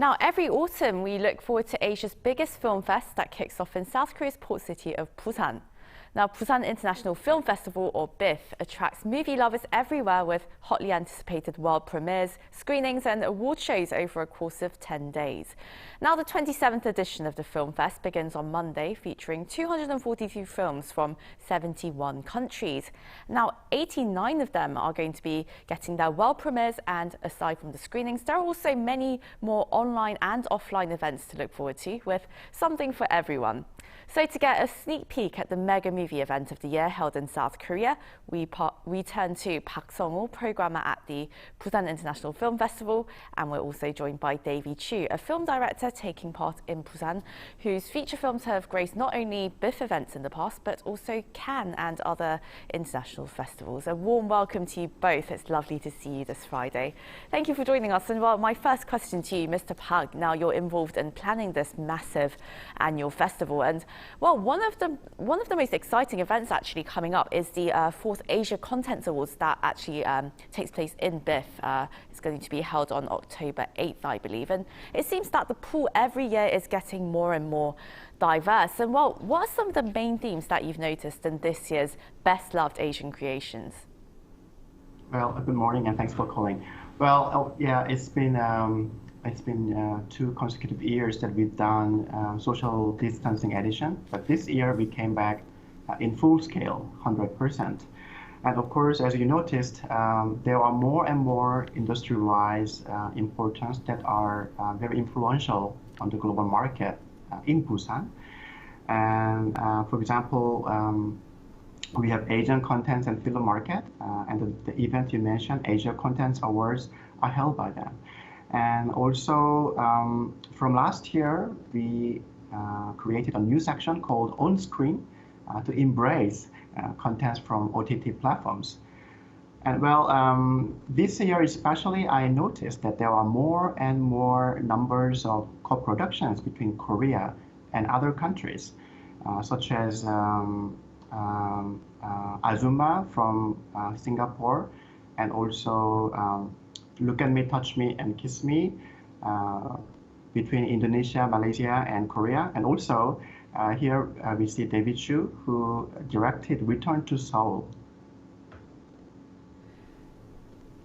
Now, every autumn, we look forward to Asia's biggest film fest that kicks off in South Korea's port city of Busan. Now, Busan International Film Festival, or BIFF, attracts movie lovers everywhere with hotly anticipated world premieres, screenings and award shows over a course of 10 days. Now, the 27th edition of the Film Fest begins on Monday, featuring 242 films from 71 countries. Now, 89 of them are going to be getting their world premieres, and aside from the screenings, there are also many more online and offline events to look forward to, with something for everyone. So to get a sneak peek at the mega movie event of the year held in South Korea, we turn to PARK Sungho, programmer at the Busan International Film Festival, and we're also joined by Davey Chou, a film director taking part in Busan, whose feature films have graced not only BIFF events in the past, but also Cannes and other international festivals. A warm welcome to you both. It's lovely to see you this Friday. Thank you for joining us. And well, my first question to you, Mr. Park, now you're involved in planning this massive annual festival, and well, one of the most exciting events actually coming up is the 4th Asia Contents Awards that actually takes place in BIFF. It's going to be held on October 8th, I believe. And it seems that the pool every year is getting more and more diverse. And well, what are some of the main themes that you've noticed in this year's Best Loved Asian Creations? Well, good morning and thanks for calling. Well, yeah, it's been 2 consecutive years that we've done social distancing edition, but this year we came back in full scale, 100%. And of course, as you noticed, there are more and more industry-wise importance that are very influential on the global market in Busan. And for example, we have Asian Contents and Film Market, and the event you mentioned, Asia Contents Awards, are held by them. And also, from last year, we created a new section called On Screen to embrace contents from OTT platforms. And well, this year especially, I noticed that there are more and more numbers of co-productions between Korea and other countries, such as Azuma from Singapore, and also Look at Me, Touch Me, and Kiss Me between Indonesia, Malaysia, and Korea. And also here we see Davey Chou, who directed Return to Seoul.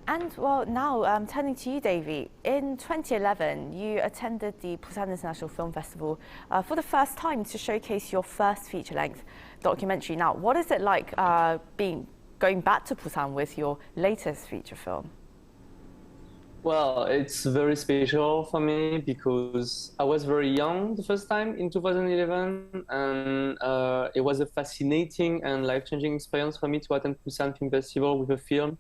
And well, now turning to you, Davey. In 2011, you attended the Busan International Film Festival for the first time to showcase your first feature-length documentary. Now, what is it like going back to Busan with your latest feature film? Well, it's very special for me because I was very young the first time in 2011, and it was a fascinating and life-changing experience for me to attend Busan Film Festival with a film.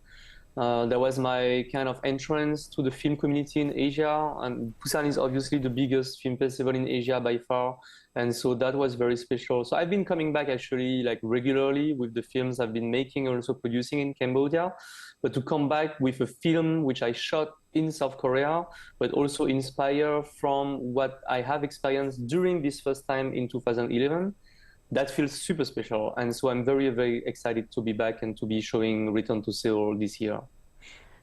That was my kind of entrance to the film community in Asia, and Busan is obviously the biggest film festival in Asia by far, and so that was very special. So I've been coming back actually like regularly with the films I've been making and also producing in Cambodia, but to come back with a film which I shot in South Korea, but also inspired from what I have experienced during this first time in 2011, that feels super special. And so I'm very, very excited to be back and to be showing Return to Seoul this year.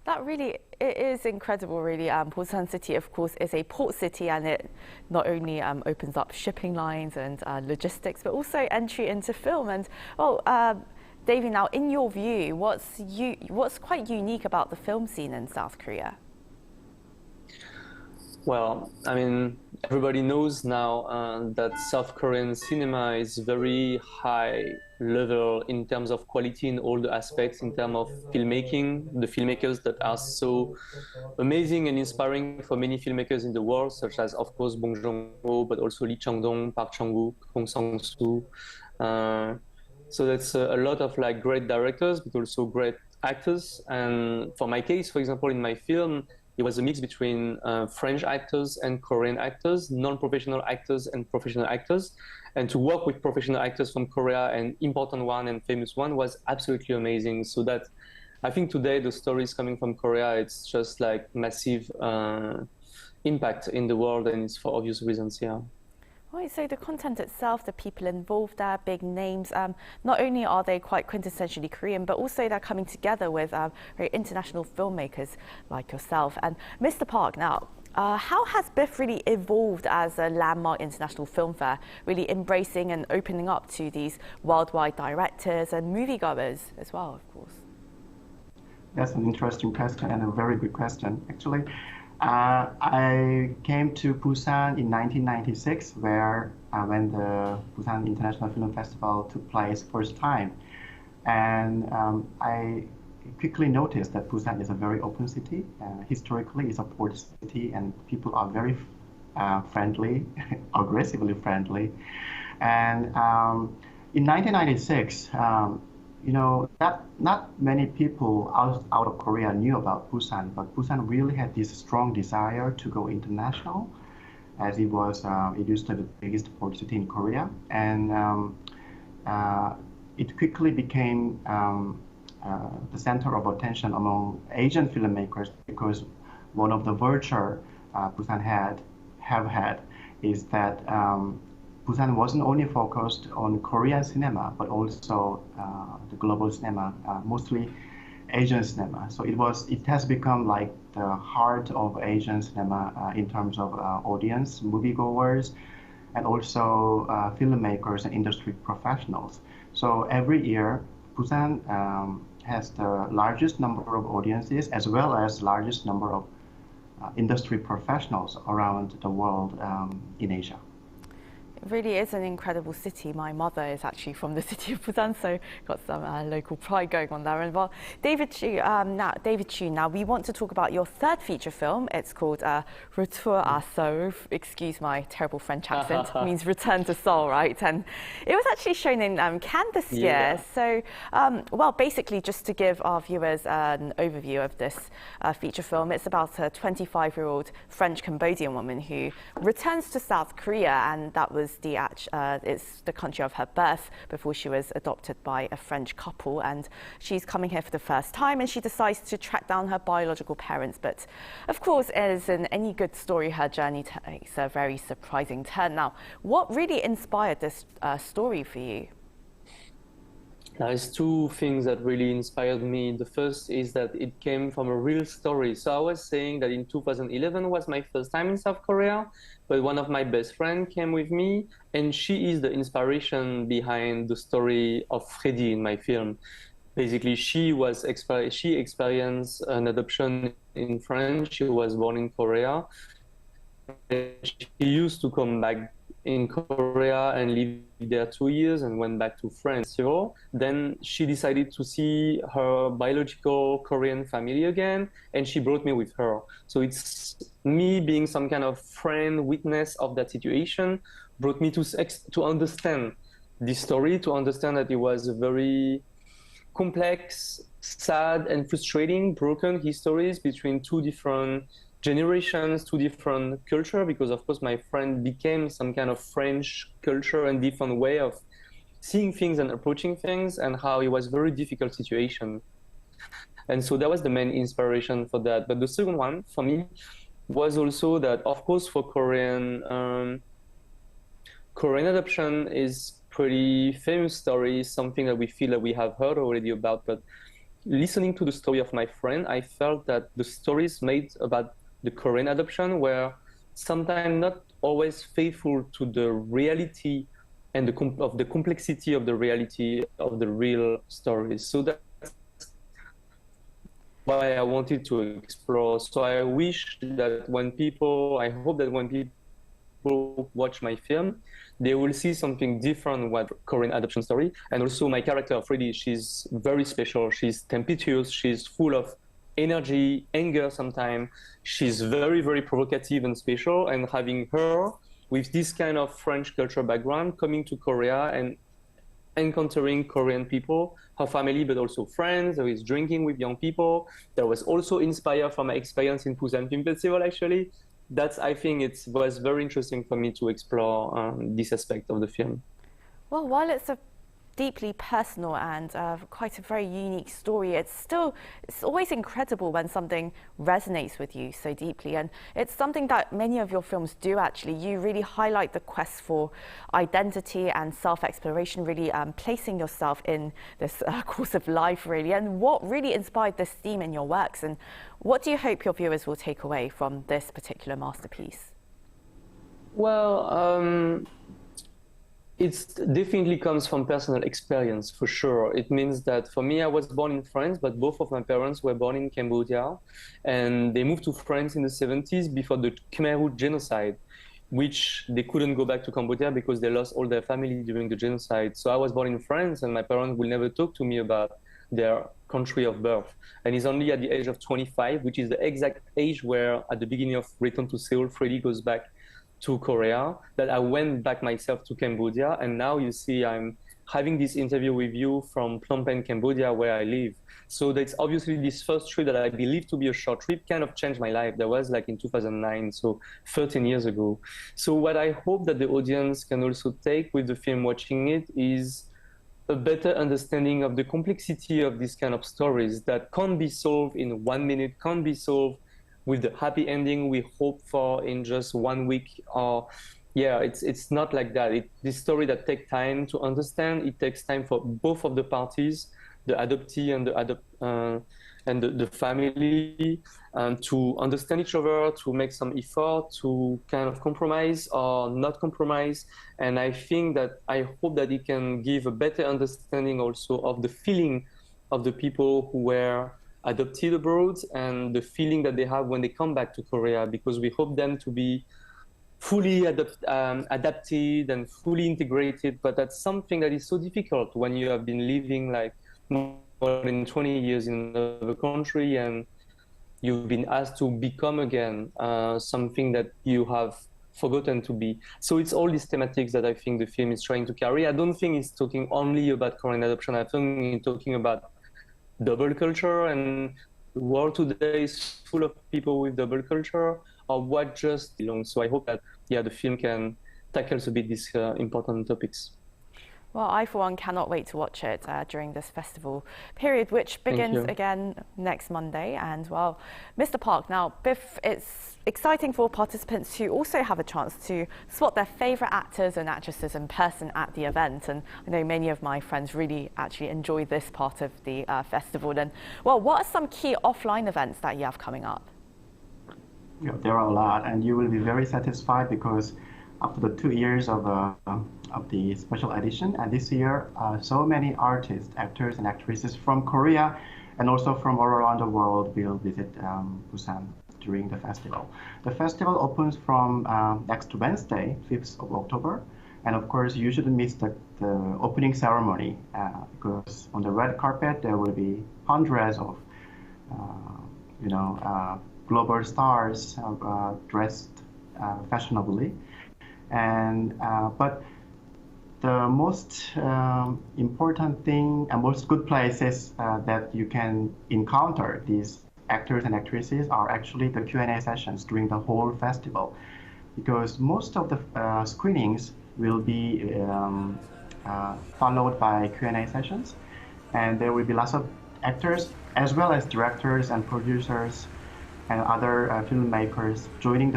That really, it is incredible, really. Busan City, of course, is a port city, and it not only opens up shipping lines and logistics, but also entry into film. And well, Davey, now, in your view, what's quite unique about the film scene in South Korea? Well, I mean, everybody knows now that South Korean cinema is very high level in terms of quality in all the aspects, in terms of filmmaking, the filmmakers that are so amazing and inspiring for many filmmakers in the world, such as, of course, Bong Joon-ho, but also Lee Chang-dong, Park Chan-wook, Hong Sang-soo. So that's a lot of like great directors, but also great actors. And for my case, for example, in my film, it was a mix between French actors and Korean actors, non-professional actors and professional actors. And to work with professional actors from Korea, and important one and famous one, was absolutely amazing. So that I think today the stories coming from Korea, it's just like massive impact in the world, and it's for obvious reasons, yeah. Right, so the content itself, the people involved there, big names, not only are they quite quintessentially Korean, but also they're coming together with very international filmmakers like yourself. And Mr. Park, now, How has BIFF really evolved as a landmark international film fair, really embracing and opening up to these worldwide directors and moviegoers as well, of course? That's an interesting question and a very good question, actually. I came to Busan in 1996, when the Busan International Film Festival took place first time. And I quickly noticed that Busan is a very open city. Historically, it's a port city, and people are very friendly, aggressively friendly. And in 1996, not many people out of Korea knew about Busan, but Busan really had this strong desire to go international, as it used to be the biggest port city in Korea, and it quickly became the center of attention among Asian filmmakers, because one of the virtues Busan have had is that Busan wasn't only focused on Korean cinema, but also the global cinema, mostly Asian cinema. So it has become like the heart of Asian cinema in terms of audience, moviegoers, and also filmmakers and industry professionals. So every year, Busan has the largest number of audiences as well as largest number of industry professionals around the world in Asia. It really is an incredible city. My mother is actually from the city of Busan, so got some local pride going on there. And well, Davey Chou, now we want to talk about your third feature film. It's called Retour à Seoul. Excuse my terrible French accent. It means return to Seoul, right? And it was actually shown in Cannes this year. So, well, basically, just to give our viewers an overview of this feature film, it's about a 25-year-old French-Cambodian woman who returns to South Korea, and that was it's the country of her birth before she was adopted by a French couple, and she's coming here for the first time, and she decides to track down her biological parents. But of course, as in any good story, her journey takes a very surprising turn. Now, what really inspired this story for you? There's two things that really inspired me. The first is that it came from a real story. So I was saying that in 2011 was my first time in South Korea, but one of my best friends came with me, and she is the inspiration behind the story of Freddy in my film. Basically, she experienced an adoption in France. She was born in Korea. She used to come back in Korea and lived there 2 years and went back to France. Then she decided to see her biological Korean family again, and she brought me with her. So it's me being some kind of friend, witness of that situation, brought me to understand this story, to understand that it was a very complex, sad, and frustrating, broken histories between two different generations, two different culture, because of course my friend became some kind of French culture and different way of seeing things and approaching things, and how it was a very difficult situation. And so that was the main inspiration for that. But the second one for me was also that, of course, for Korean adoption is pretty famous story, something that we feel that we have heard already about. But listening to the story of my friend, I felt that the stories made about the Korean adoption were sometimes not always faithful to the reality and of the complexity of the reality of the real stories. So that's why I wanted to explore. So I wish that I hope that when people watch my film, they will see something different with Korean adoption story. And also my character, Freddy, she's very special. She's tempestuous. She's full of energy, anger sometimes. She's very, very provocative and special. And having her with this kind of French culture background coming to Korea and encountering Korean people, her family, but also friends, who is drinking with young people. That was also inspired from my experience in Busan Film Festival, actually. I think it was very interesting for me to explore this aspect of the film. Well, while it's a deeply personal and quite a very unique story. It's always incredible when something resonates with you so deeply, and it's something that many of your films do actually. You really highlight the quest for identity and self-exploration, really placing yourself in this course of life, really. And what really inspired this theme in your works, and what do you hope your viewers will take away from this particular masterpiece? Well, it definitely comes from personal experience, for sure. It means that for me, I was born in France, but both of my parents were born in Cambodia, and they moved to France in the 70s before the Khmer Rouge genocide, which they couldn't go back to Cambodia because they lost all their family during the genocide. So I was born in France, and my parents will never talk to me about their country of birth. And it's only at the age of 25, which is the exact age where, at the beginning of Return to Seoul, Freddy goes back to Korea, that I went back myself to Cambodia. And now you see I'm having this interview with you from Phnom Penh, Cambodia, where I live. So that's obviously this first trip that I believe to be a short trip kind of changed my life. That was like in 2009, so 13 years ago. So what I hope that the audience can also take with the film watching it is a better understanding of the complexity of these kind of stories that can't be solved in 1 minute, can't be solved with the happy ending we hope for in just 1 week. Or yeah, it's not like that. This story that takes time to understand. It takes time for both of the parties, the adoptee and the family, to understand each other, to make some effort, to kind of compromise or not compromise. And I hope that it can give a better understanding also of the feeling of the people who were adopted abroad and the feeling that they have when they come back to Korea, because we hope them to be fully adapted and fully integrated. But that's something that is so difficult when you have been living like more than 20 years in another country and you've been asked to become again something that you have forgotten to be. So it's all these thematics that I think the film is trying to carry. I don't think it's talking only about Korean adoption. I think it's talking about double culture, and the world today is full of people with double culture, or what just belongs. So I hope that the film can tackle a bit these important topics. Well, I, for one, cannot wait to watch it during this festival period, which begins again next Monday. And, well, Mr. Park, now, BIFF, it's exciting for participants who also have a chance to spot their favourite actors and actresses in person at the event. And I know many of my friends really actually enjoy this part of the festival. And, well, what are some key offline events that you have coming up? Yeah, there are a lot, and you will be very satisfied because after the 2 years of the special edition, and this year, so many artists, actors, and actresses from Korea and also from all around the world will visit Busan during the festival. The festival opens from next Wednesday, 5th of October, and of course, you shouldn't miss the opening ceremony because on the red carpet there will be hundreds of, global stars dressed fashionably. And but the most important thing and most good places that you can encounter these actors and actresses are actually the Q&A sessions during the whole festival, because most of the screenings will be followed by Q&A sessions, and there will be lots of actors as well as directors and producers and other filmmakers joining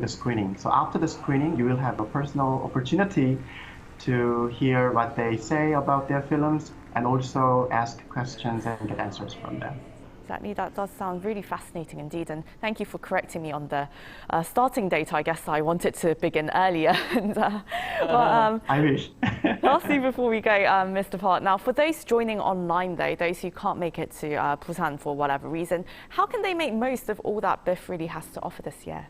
the screening. So after the screening, you will have a personal opportunity to hear what they say about their films and also ask questions and get answers from them. Exactly, that does sound really fascinating indeed, and thank you for correcting me on the starting date. I guess I wanted to begin earlier. And, I wish. Lastly, before we go, Mr. Park, now for those joining online though, those who can't make it to Busan for whatever reason, how can they make most of all that BIFF really has to offer this year?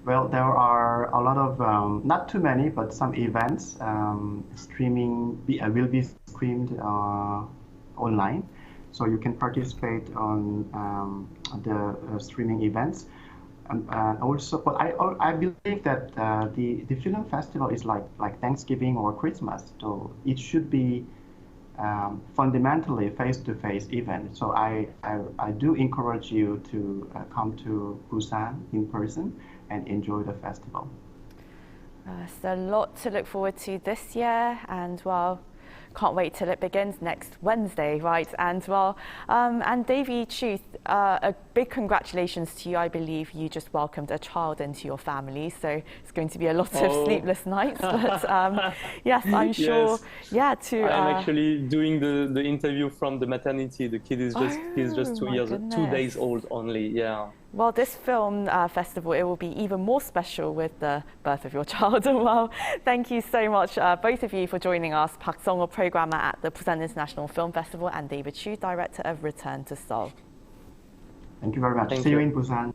Well, there are a lot of, not too many, but some events streaming will be streamed online. So you can participate on the streaming events, and also. But I believe that the film festival is like Thanksgiving or Christmas, so it should be fundamentally face-to-face event. So I do encourage you to come to Busan in person and enjoy the festival. So a lot to look forward to this year, and well, can't wait till it begins next Wednesday, right? And well, and Davey Chou, a big congratulations to you. I believe you just welcomed a child into your family, so it's going to be a lot of sleepless nights. But yes, I'm sure. Yes. Yeah, I'm actually doing the interview from the maternity. The kid is just 2 days old only. Yeah. Well, this film festival, it will be even more special with the birth of your child. Well, thank you so much, both of you, for joining us. PARK Sungho, programmer at the Busan International Film Festival, and Davey Chou, director of Return to Seoul. Thank you very much. Thank See you you in Busan.